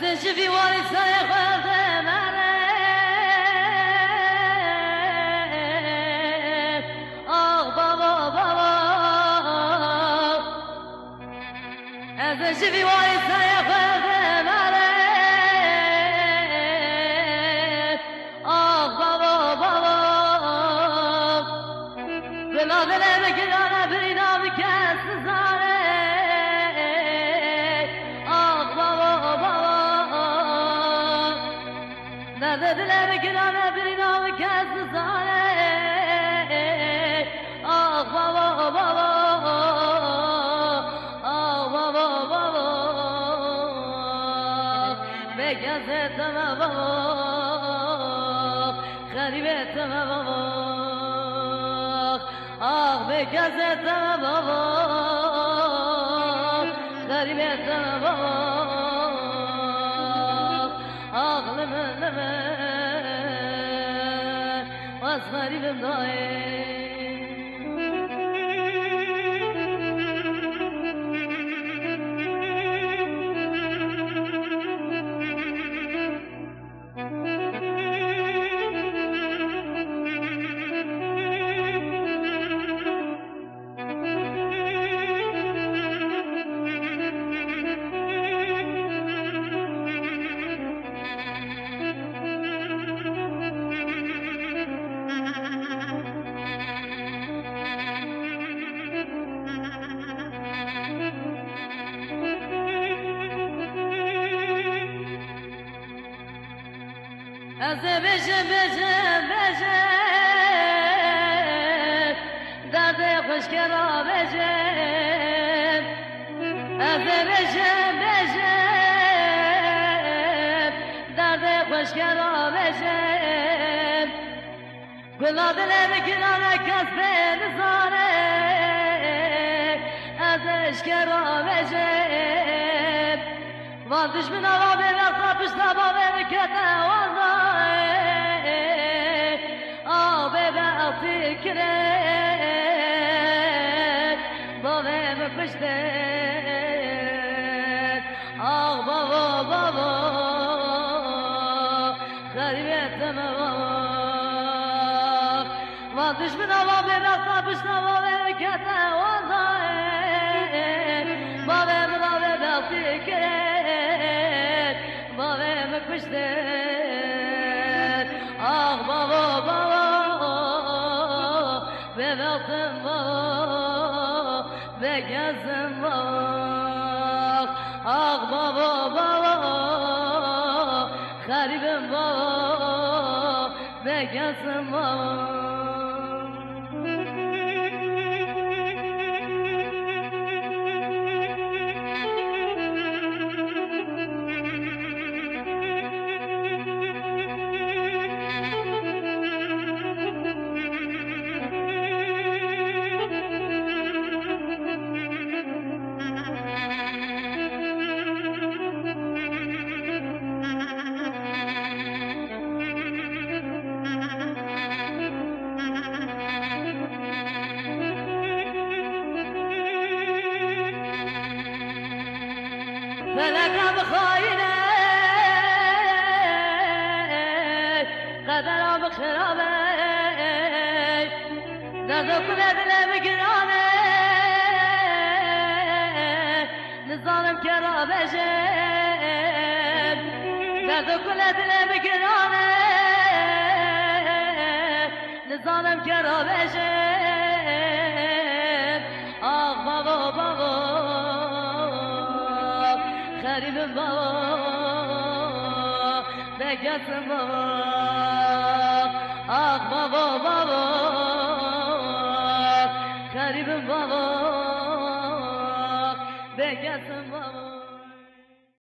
از جوی واری سای خود منه آه بابا بابا از جوی واری سای خود منه آه بابا بابا بلا دل بگیرانه برینا بکس زاره دل بگیرانه برینا و کس زاره آه بابا بابا آه بابا بابا بگزتم بابا غریبتم بابا آه بگزتم بابا غریبتم بابا از غریبم دایم از بجم درد خوشگرا بجم از بجم درد خوشگرا بجم گلا دل بگیرانه کس بنزاره از اشکرا بجم وان دشمن آوا به وقتا پشتا با به کتا کرد بابا بپشتد آه بابا بابا غریبتم بابا و دشمن آوا به وقتا پشتا بابا کتا بابا بپشتد کرد بابا بپشتد آه بابا بابا ببطن بابا بگزم بابا آق بابا بابا غریبم بابا بگزم بابا فلکم خاینه قدرم خرابه درد و کل دل بگرانه نظارم کرا بجم درد و کل دل بگرانه نظارم کرا بجم آه بابا بابا غریبم بابا بگزم بابا آه بابا بابا غریبم بابا بگزم بابا